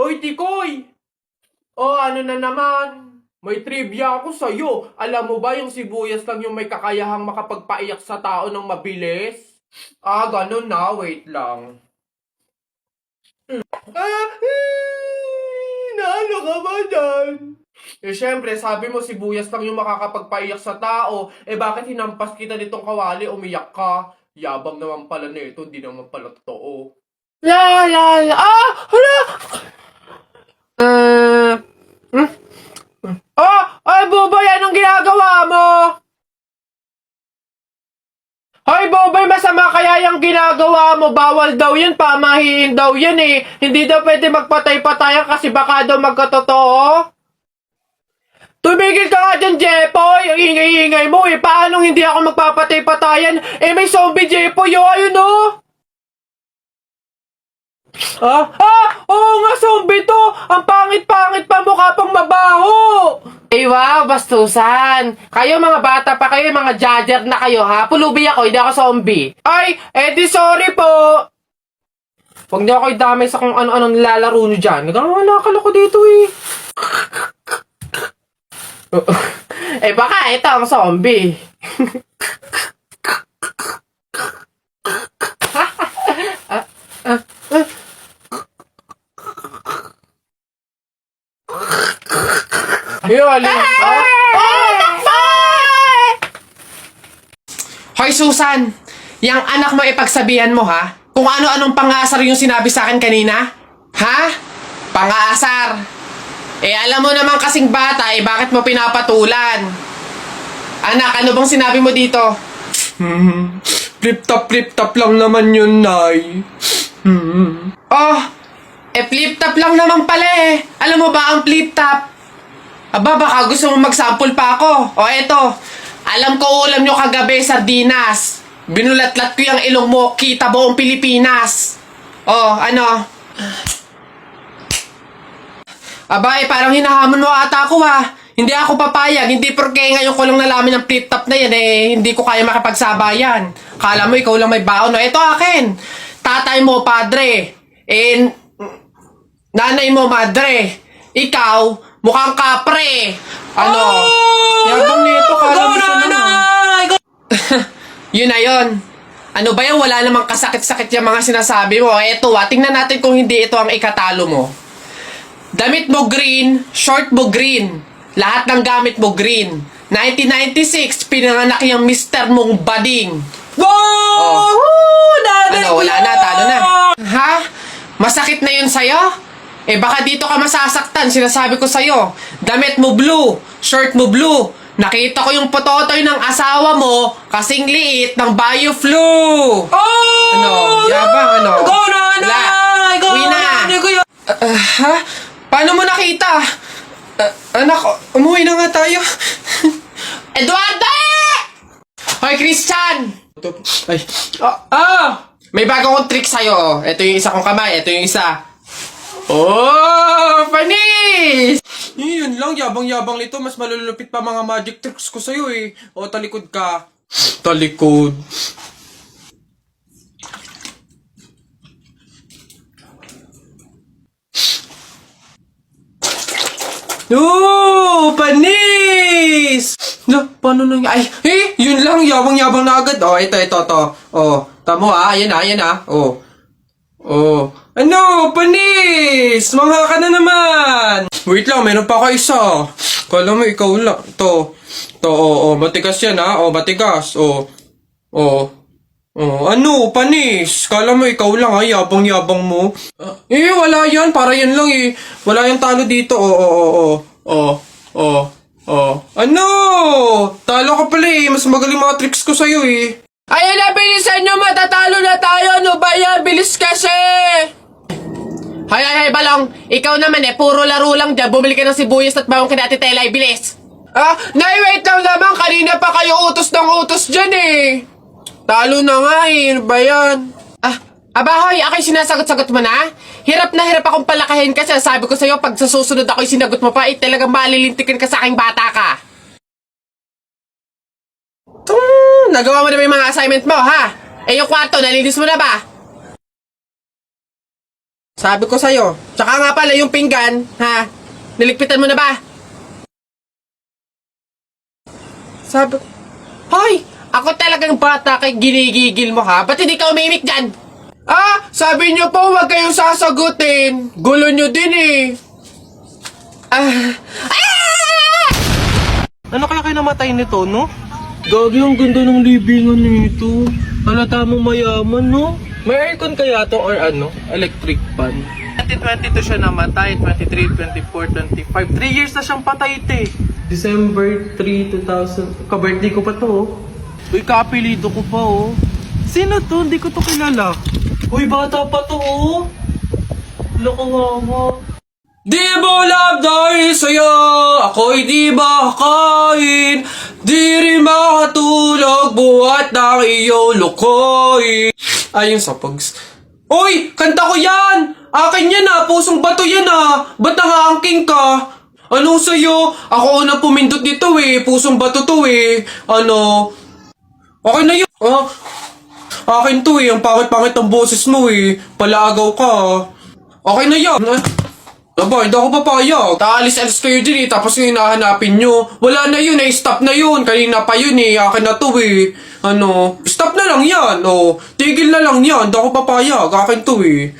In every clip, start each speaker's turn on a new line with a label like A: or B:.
A: Oy, Tikoy! Oh, ano na naman? May trivia ako sa'yo. Alam mo ba yung sibuyas lang yung may kakayahang makapagpaiyak sa tao ng mabilis? Ah, ganun na. Wait lang. Ah, naano ka ba dyan? Eh, syempre, sabi mo sibuyas lang yung makakapagpaiyak sa tao. Eh, bakit hinampas kita nitong kawali, umiyak ka? Yabang naman pala nito, hindi naman pala totoo. La la la. Ah! Hala! Uh, hmm? Oh! Ay, Bubay! Anong ginagawa mo? Hoy, Bobay, masama kaya yung ginagawa mo. Bawal daw yun, pamahiin daw yun eh. Hindi daw pwede magpatay-patayan kasi baka daw magkatotoo. Tumigil ka nga dyan, Jepoy! Ang ingay-ingay mo eh. Paano hindi ako magpapatay-patayan? Eh, may zombie, Jepoy, oh, ayun oh! Ah? Ah! Oo nga, zombie to! Ang pangit-pangit pa, mukha pang mabaho! Eh, wow, bastusan! Kayo mga bata pa kayo, mga judger na kayo, ha? Pulubi ako, hindi ako zombie. Ay, di sorry po! Huwag niyo ako idamay sa kung ano-anong nilalaro niyo dyan. Nagkakalala ko dito eh. Baka ito ang zombie. Yun, Hoy, Susan! Yang anak mo ipagsabihan mo, ha? Kung ano-anong pangasar yung sinabi sa akin kanina? Ha? Pangasar! Alam mo naman kasing bata, bakit mo pinapatulan? Anak, ano bang sinabi mo dito? Flip-top lang naman yun, Nay. Oh, flip-top lang naman pala eh. Alam mo ba ang flip-top? Aba, baka gusto mo mag-sample pa ako. O eto, alam ko ulam nyo kagabi, sardinas. Binulatlat ko yung ilong mo, kita buong Pilipinas. Oh, ano? Aba, parang hinahamon mo ata ako ha. Hindi ako papayag, hindi porke ngayon ko lang nalamin ng flip-top na yan hindi ko kaya makapagsabayan. Kala mo ikaw lang may baon. No, ito akin. Tatay mo, padre. Nanay mo, madre. Ikaw, mukhang kapre. Ano? Yabang nito, kala mo siya naman. Yun na yun. Ano ba yan? Wala namang kasakit-sakit yung mga sinasabi mo. Eto tingnan natin kung hindi ito ang ikatalo mo. Damit mo green, short mo green. Lahat ng gamit mo green. 1996, pinanganak yung mister mong bading.
B: Wow!
A: Ano, wala na, talo na. Ha? Masakit na yun sa'yo? Baka dito ka masasaktan, sinasabi ko sa'yo. Damit mo blue, shirt mo blue. Nakita ko yung pototoy ng asawa mo kasing liit ng bio-flu.
B: Oh!
A: Ano? Yabang, ano?
B: Go na, nay! Go
A: Uwi na! Ha? Paano mo nakita? Anak, umuwi na nga tayo. Eduardo! Hoy, Christian! Ay. May bago kong trick sa'yo. Ito yung isa kong kamay, ito yung isa. Oh, panis! Yun lang, yabang-yabang nito. Mas malulupit pa mga magic tricks ko sa'yo eh. O, talikod ka. Talikod. Oh, panis! No, paano nang... Ay, yun lang, yabang-yabang na agad. Oh, ito. Oh, tamo ayan na. Oh. Ano, panis! Mangha ka na naman! Wait lang, meron pa ako isa. Kala mo, ikaw lang. To, matigas yan ha. Oh, matigas. Ano, panis? Kala mo, ikaw lang ha. Yabang-yabang mo. Wala yan. Para yan lang eh. Wala yung talo dito. Ano? Talo ka pala eh. Mas magaling mga tricks ko sa'yo eh. Ayun na, bilisan nyo. Matatalo na tayo. Ano ba yan? Bilis kasi. Hay, Balong. Ikaw naman puro laro lang dyan. Bumili ka ng sibuyas at bawang kina Ate Tela. Bilis. Nay, wait lang naman. Kanina pa kayo utos ng utos dyan eh. Talo na nga eh. Ano ba yan? Hoy, ako'y sinasagot-sagot mo na? Hirap na hirap akong palakahin kasi sabi ko sa'yo, pag sa susunod ako'y sinagot mo pa, talagang malilintikin ka sa aking bata ka. Nagawa mo na ba yung mga assignment mo, ha? Yung kwarto, nalinis mo na ba? Sabi ko sa'yo. Tsaka nga pala yung pinggan, ha? Niligpitan mo na ba? Sabi ko, hoy! Ako talagang bata kay ginigigil mo, ha? Ba't hindi ka umimik dyan? Ah! Sabi niyo po, huwag kayong sasagutin. Gulo niyo din, eh. Ah!
B: Ano kaya kayo namatay nito, no? Gagi, ang ganda ng libingan nito. Halata mo mayaman, no? May aircon kaya to or ano? Electric fan. 2022 siya namatay, 23, 24, 25. 3 years na siyang patay, te. December 3, 2000. Ka-birthday ko pa to, oh. Uy, kaapelido ko pa, oh. Sino to? Hindi ko to kilala. Uy, bata pa to, oh. Lakawawa. Di mo love dahil sa'yo, ako'y di makakain. Di rin makatulog, buhat ng iyong lukoy.
A: Ayun sa Pogs.
B: Uy! Kanta ko yan! Akin yan ah! Pusong bato yan ah! Ba't nakaangking ka? Ano sa'yo? Ako unang pumindot dito eh. Pusong bato to eh. Ano? Okay na yun. Ah, akin to eh. Ang pangit-pangit ang boses mo eh. Palaagaw ka ah. Okay na yan. Aba, hindi ako papayag. Taalis-alis kayo din eh, tapos yung hinahanapin nyo. Wala na yun eh, stop na yun. Kanina pa yun eh, akin na to eh. Ano, stop na lang yan, oh. Tigil na lang yan, hindi ako papayag. Akin to eh.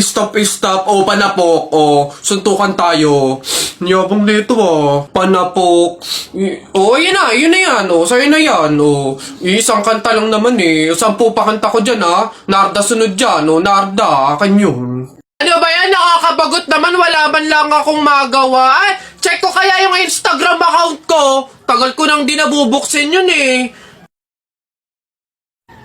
B: Stop, panapok, oh. Suntukan tayo. Niyabang nito ah. Panapok. Oh, yun na yan, oh. Sa'yo na yan, oh. Isang kanta lang naman eh. 10 pa kanta ko dyan ah. Narda sunod dyan, oh. Narda, akin yun.
A: Ano ba yan? Nakakabagot naman. Wala man lang akong magawa. Ay, check ko kaya yung Instagram account ko. Tagal ko nang di nabubuksin yun eh.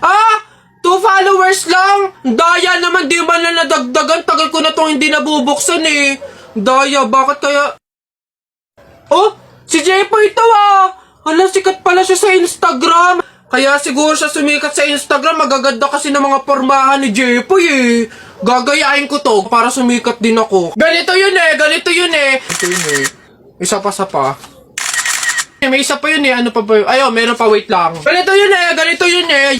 A: Ah! 2 followers lang? Daya naman, di ba na nadagdagan? Tagal ko na tong hindi nabubuksan eh. Daya, bakit kaya... Oh! Si Jepo ito ah! Hala, sikat pala siya sa Instagram. Kaya siguro siya sumikat sa Instagram. Magaganda kasi ng mga pormahan ni Jepo eh. Gagayain ko to para sumikat din ako. Ganito yun eh. Ito yun eh. Isa pa. May isa pa yun eh. Ano pa ba yun? Ayun, meron pa, wait lang. Ganito yun eh.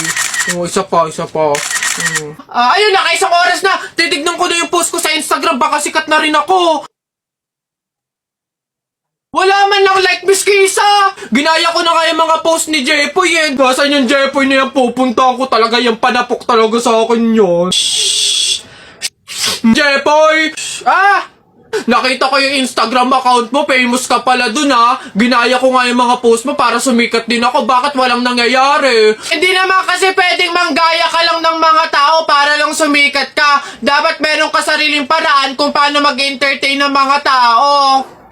A: Oh, isa pa. Ayun, naka 1 oras na. Titignan ko na yung post ko sa Instagram. Baka sikat na rin ako. Wala man lang like, Miss Kisa! Ginaya ko na nga yung mga post ni Jepoy eh. Basan yung Jepoy na yan, pupunta ko talaga yung panapok talaga sa akin yun. Jepoy! Ah! Nakita ko yung Instagram account mo, famous ka pala dun ha. Ginaya ko nga yung mga post mo para sumikat din ako. Bakit walang nangyayari? Hindi naman kasi pwedeng manggaya ka lang ng mga tao para lang sumikat ka. Dapat meron ka sariling paraan kung paano mag-entertain ng mga tao.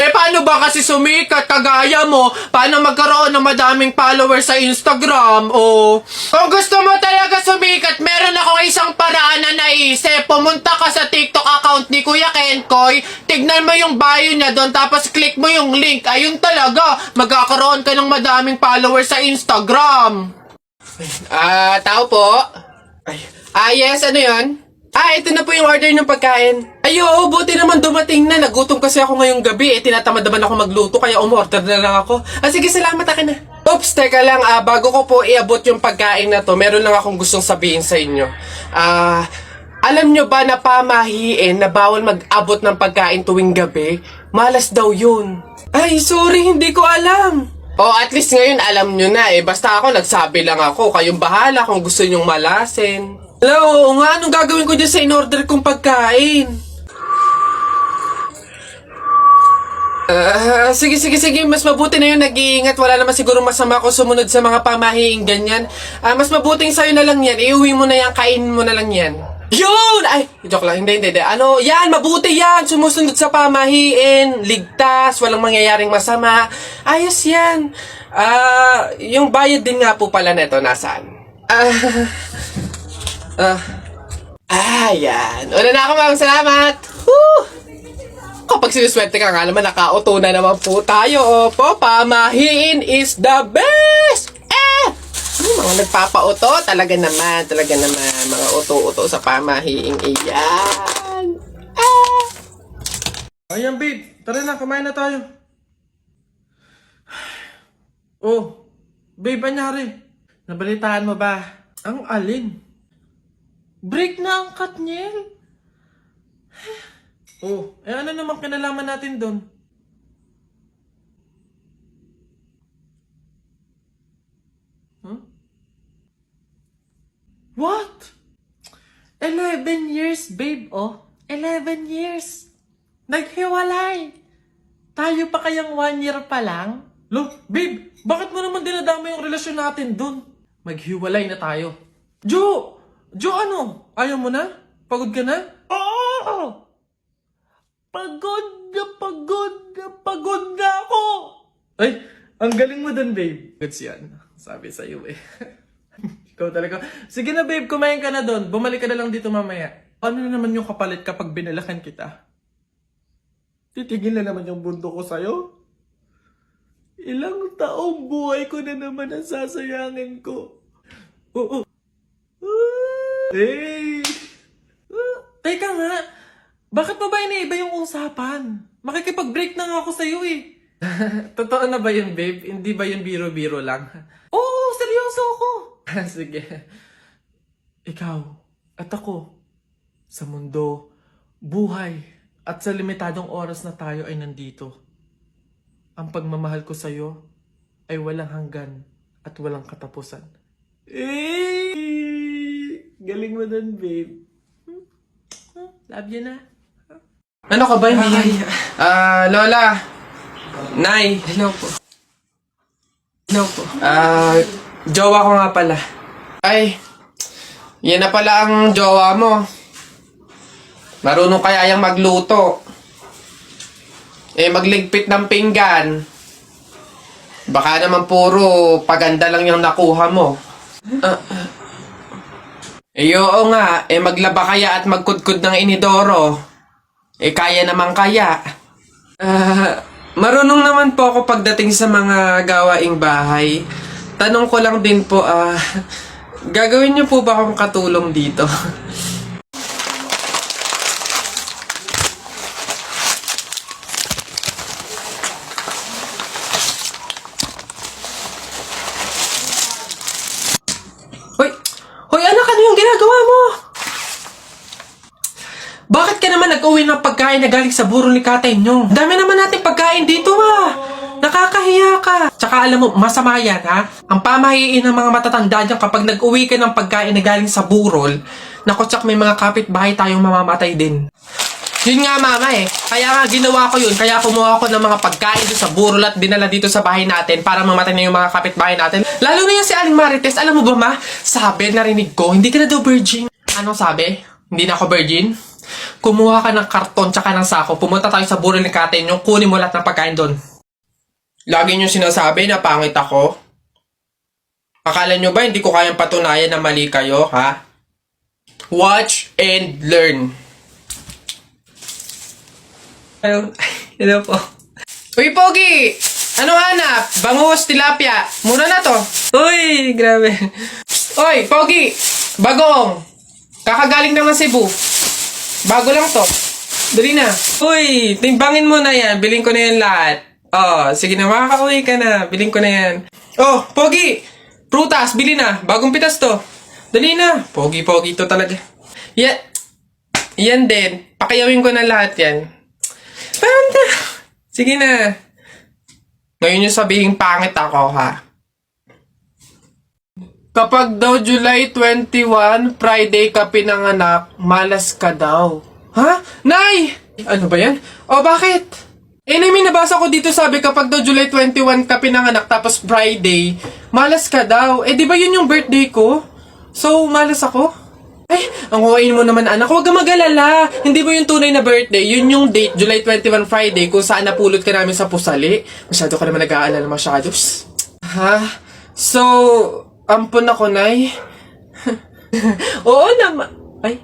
A: Eh, paano ba kasi sumikat kagaya mo? Paano magkaroon ng madaming followers sa Instagram? O, kung gusto mo talaga sumikat, meron akong isang paraan na naisip. Pumunta ka sa TikTok account ni Kuya Kenkoy, tignan mo yung bio niya doon, tapos click mo yung link. Ayun talaga, magkakaroon ka ng madaming followers sa Instagram. Tao po? Yes, ano yun? Ito na po yung order ng pagkain. Ayo, buti naman dumating na. Nagutom kasi ako ngayong gabi. Tinatamad naman ako magluto, kaya umorder na lang ako. Sige, salamat, akin na. Oops, teka lang. Bago ko po iabot yung pagkain na to, meron lang akong gustong sabihin sa inyo. Alam nyo ba na pamahiin na bawal mag-abot ng pagkain tuwing gabi? Malas daw yun. Ay, sorry, hindi ko alam. At least ngayon alam nyo na eh. Basta ako, nagsabi lang ako. Kayong bahala kung gusto nyong malasin. Hello, anong gagawin ko dyan sa in-order kong pagkain? Sige. Mas mabuti na yun, nag-iingat. Wala naman siguro masama ko sumunod sa mga pamahiing ganyan. Mas mabuting sa'yo na lang yan. Iuwi mo na yan, kainin mo na lang yan. Yun! Ay, joke lang. Hindi. Yan, mabuti yan. Sumusunod sa pamahiin. Ligtas, walang mangyayaring masama. Ayos yan. Yung bayad din nga po pala neto, nasaan? Yan. Una na ako, ma'am. Salamat. Woo! Kapag sinuswerte ka nga naman, naka-auto na naman po tayo. Opo, pamahiin is the best! Mga nagpapa-auto, talaga naman. Mga auto-auto sa pamahiing iyan.
B: Ayan, babe. Tara na, kumain na tayo. Oh, babe, anyari? Nabalitaan mo ba? Ang alin? Break na ang Katniel. Oh, ano naman kinalaman natin doon? Huh? What? 11 years, babe, oh. 11 years. Naghiwalay. Tayo pa kayang 1 year pa lang? Lo, babe, bakit mo naman dinadama yung relasyon natin dun? Maghiwalay na tayo. Jo! Jo, ano? Ayaw mo na? Pagod ka na? Oo! Pagod na ako! Ay, ang galing mo dun, babe. Goods yan. Sabi sa'yo eh. Ikaw talaga. Sige na, babe, kumain ka na dun. Bumalik ka na lang dito mamaya. Ano na naman yung kapalit kapag binalakan kita? Titigil na naman yung bundo ko sa'yo? Ilang taong buhay ko na naman ang sasayangin ko. Oo. Hey! Teka nga, bakit mo ba iniiba yung usapan? Makikipag-break na nga ako sa'yo eh. Totoo na ba yun, babe? Hindi ba yun biro-biro lang? Oo, seryoso ako. Sige. Ikaw at ako, sa mundo, buhay, at sa limitadong oras na tayo ay nandito. Ang pagmamahal ko sa'yo ay walang hanggan at walang katapusan. Galing mo dun, babe. Love you na. Ano ka ba?
A: Lola. Nay.
B: Hello po. Hello po.
A: Jowa ko nga pala. Ay, yan na pala ang jowa mo. Marunong kaya yung magluto. Magligpit ng pinggan. Baka naman puro paganda lang yung nakuha mo. Oo nga, maglaba kaya at magkudkod ng inidoro. Kaya naman kaya. Marunong naman po ako pagdating sa mga gawaing bahay. Tanong ko lang din po, gagawin niyo po ba akong katulong dito? Hoy anak, ano yung ginagawa mo? Bakit ka naman nag-uwi ng pagkain na galing sa burol ni Katay nyo? Dami naman natin pagkain dito Nakakahiya ka. Tsaka alam mo, masama yan Ang pamahiin ng mga matatanda dyan kapag nag-uwi ka ng pagkain na galing sa burol, naku, tsak may mga kapitbahay tayong mamamatay din. Yun nga mama Kaya nga ginawa ko yun. Kaya kumuha ko ng mga pagkain doon sa burol at dinala dito sa bahay natin para mamatay na yung mga kapitbahay natin. Lalo na yan si Aling Marites. Alam mo ba ma? Sabi, narinig ko, hindi ka na daw virgin. Anong sabi? Hindi na ako virgin? Kumuha ka ng karton tsaka ng sako. Pumunta tayo sa burol ni Katay yung kunin mo lahat ng pagkain doon. Lagi nyo sinasabi na pangit ako. Akala nyo ba hindi ko kayang patunayan na mali kayo, ha? Watch and learn. Hello po. Uy, Pogi! Ano hanap? Bangus, tilapia. Mura na to. Uy, grabe. Uy, Pogi! Bagong! Kakagaling lang ng Cebu. Bago lang to. Dali na. Uy, timbangin mo na yan. Biling ko na yan lahat. Sige na, makakauwi ka na. Biling ko na yan. Pogi! Prutas, bili na. Bagong pitas to. Dali na. Pogi to talaga. Yan din. Pakiyawin ko na lahat yan. Panta! Sige na. Ngayon yung sabihin pangit ako, ha? Kapag daw July 21, Friday ka pinanganak, malas ka daw. Ha? Nay! Ano ba yan? Bakit? May nabasa ko dito sabi kapag daw July 21 ka pinanganak tapos Friday, malas ka daw. Di ba yun yung birthday ko? So, malas ako? Ang huwain mo naman anak, huwag ka mag-alala. Hindi mo yung tunay na birthday. Yun yung date, July 21 Friday, kung saan napulot ka namin sa pusali. Masyado ka naman nag-aalala masyado. Ha? So, ampun ako, Nay. Oo naman. Ay,